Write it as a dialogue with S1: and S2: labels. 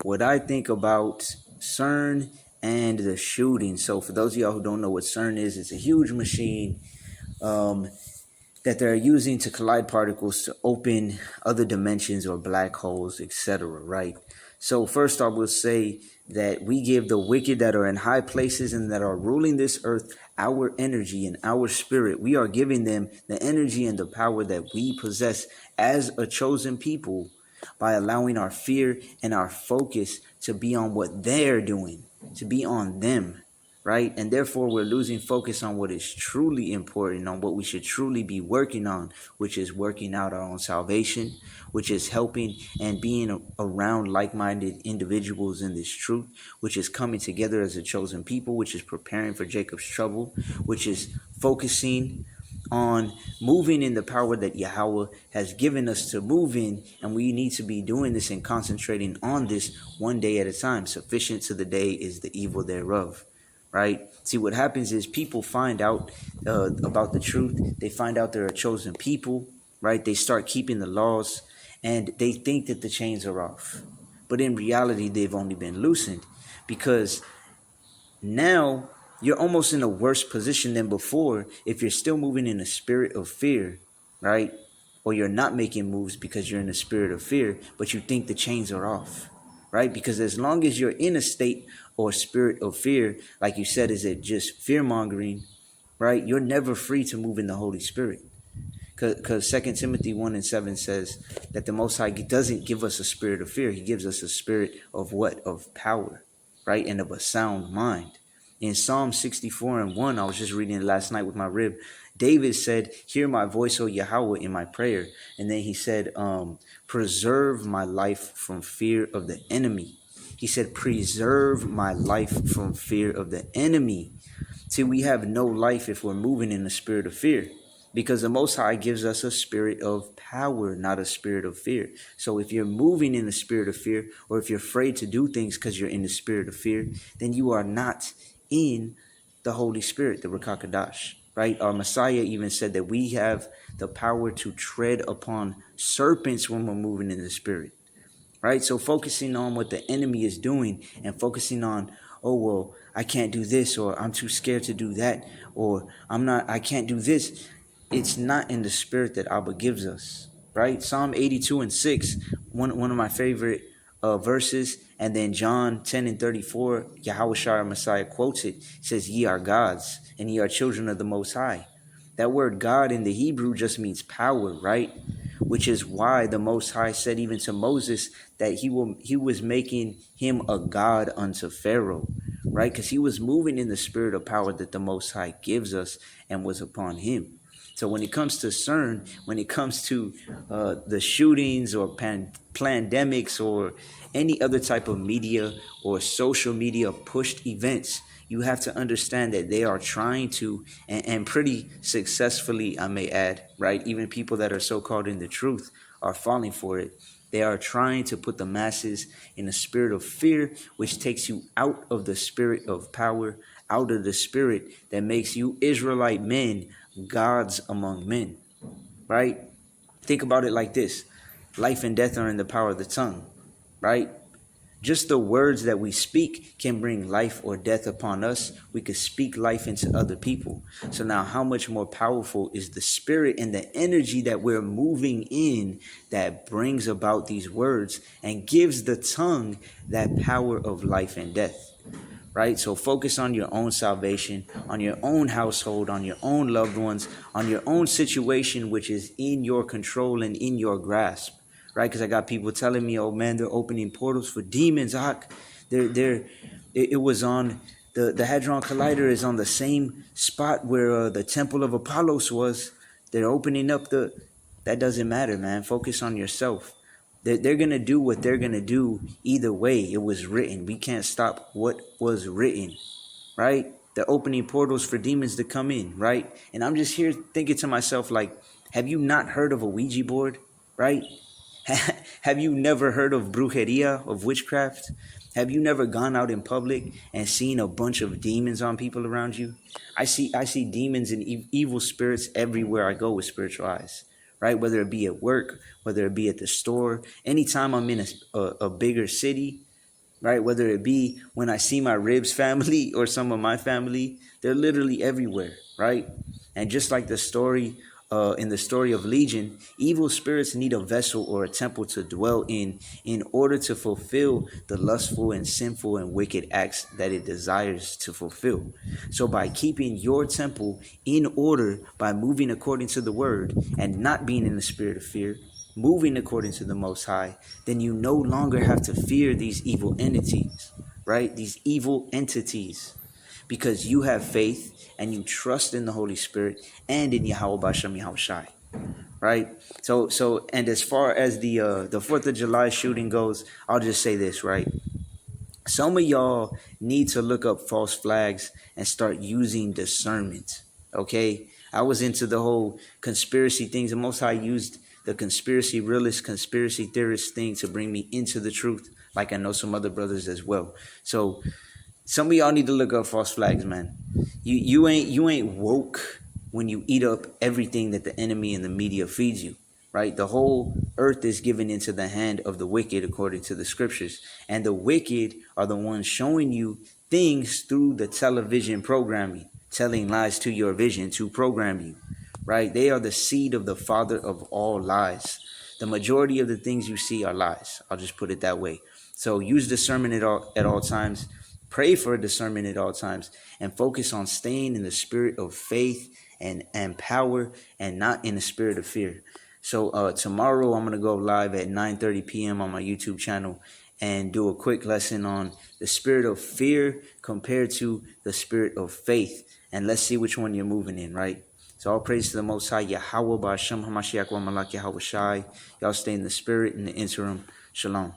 S1: what I think about CERN and the shooting. So for those of y'all who don't know what CERN is, it's a huge machine um, that they're using to collide particles to open other dimensions or black holes, etc. Right? So first I will say that we give the wicked that are in high places and that are ruling this earth our energy and our spirit. We are giving them the energy and the power that we possess as a chosen people by allowing our fear and our focus to be on what they're doing, to be on them, right? And therefore, we're losing focus on what is truly important, on what we should truly be working on, which is working out our own salvation, which is helping and being around like-minded individuals in this truth, which is coming together as a chosen people, which is preparing for Jacob's trouble, which is focusing on moving in the power that Yahweh has given us to move in, and we need to be doing this and concentrating on this one day at a time. Sufficient to the day is the evil thereof, right? See, what happens is people find out about the truth. They find out they're a chosen people, right? They start keeping the laws, and they think that the chains are off, but in reality, they've only been loosened, because now you're almost in a worse position than before if you're still moving in a spirit of fear, right? Or you're not making moves because you're in a spirit of fear, but you think the chains are off, right? Because as long as you're in a state or spirit of fear, like you said, is it just fear mongering, right? You're never free to move in the Holy Spirit. Because 2 Timothy 1:7 says that the Most High doesn't give us a spirit of fear. He gives us a spirit of what? Of power, right? And of a sound mind. In Psalm 64:1, I was just reading it last night with my rib. David said, "Hear my voice, O Yahweh, in my prayer." And then he said, preserve my life from fear of the enemy. He said, preserve my life from fear of the enemy. See, we have no life if we're moving in the spirit of fear, because the Most High gives us a spirit of power, not a spirit of fear. So if you're moving in the spirit of fear, or if you're afraid to do things because you're in the spirit of fear, then you are not in the Holy Spirit, the Ruach HaKodesh, right? Our Messiah even said that we have the power to tread upon serpents when we're moving in the spirit, right? So focusing on what the enemy is doing and focusing on, oh, well, I can't do this, or I'm too scared to do that, or I can't do this. It's not in the spirit that Abba gives us, right? Psalm 82:6, one of my favorite verses. And then John 10:34, Yahweh Shai Messiah quotes it. He says, "Ye are gods, and ye are children of the Most High." That word God in the Hebrew just means power, right? Which is why the Most High said even to Moses that he was making him a god unto Pharaoh, right? Because he was moving in the spirit of power that the Most High gives us and was upon him. So when it comes to CERN, when it comes to the shootings or pandemics or any other type of media or social media pushed events, you have to understand that they are trying to, and pretty successfully, I may add, right? Even people that are so-called in the truth are falling for it. They are trying to put the masses in a spirit of fear, which takes you out of the spirit of power, out of the spirit that makes you Israelite men gods among men, right? Think about it like this. Life and death are in the power of the tongue, right? Just the words that we speak can bring life or death upon us. We could speak life into other people. So now how much more powerful is the spirit and the energy that we're moving in that brings about these words and gives the tongue that power of life and death? Right? So focus on your own salvation, on your own household, on your own loved ones, on your own situation, which is in your control and in your grasp, right? Because I got people telling me, oh man, they're opening portals for demons. It was on the Hadron Collider is on the same spot where the Temple of Apollos was. They're opening up that doesn't matter, man. Focus on yourself. They're going to do what they're going to do either way. It was written. We can't stop what was written, right? They're opening portals for demons to come in, right? And I'm just here thinking to myself, like, have you not heard of a Ouija board, right? Have you never heard of brujeria, of witchcraft? Have you never gone out in public and seen a bunch of demons on people around you? I see demons and evil spirits everywhere I go with spiritual eyes, right? Whether it be at work, whether it be at the store, anytime I'm in a bigger city, right? Whether it be when I see my ribs family or some of my family, they're literally everywhere, right? And just like the story in the story of Legion, evil spirits need a vessel or a temple to dwell in order to fulfill the lustful and sinful and wicked acts that it desires to fulfill. So by keeping your temple in order, by moving according to the word and not being in the spirit of fear, moving according to the Most High, then you no longer have to fear these evil entities, right? These evil entities, because you have faith and you trust in the Holy Spirit and in Yahweh Bashem Yahushai, right? And as far as the 4th of July shooting goes, I'll just say this, right? Some of y'all need to look up false flags and start using discernment. Okay, I was into the whole conspiracy things. The Most High used the conspiracy realist, conspiracy theorist thing to bring me into the truth. Like I know some other brothers as well. So some of y'all need to look up false flags, man. You ain't woke when you eat up everything that the enemy and the media feeds you, right? The whole earth is given into the hand of the wicked according to the scriptures. And the wicked are the ones showing you things through the television programming, telling lies to your vision to program you, right? They are the seed of the father of all lies. The majority of the things you see are lies. I'll just put it that way. So use discernment at all times. Pray for discernment at all times and focus on staying in the spirit of faith and power and not in the spirit of fear. So tomorrow I'm going to go live at 9:30 p.m. on my YouTube channel and do a quick lesson on the spirit of fear compared to the spirit of faith. And let's see which one you're moving in, right? So all praise to the Most High, Yahweh Ba'Shem HaMashiach Wa Malak Yahweh Shai. Y'all stay in the spirit in the interim. Shalom.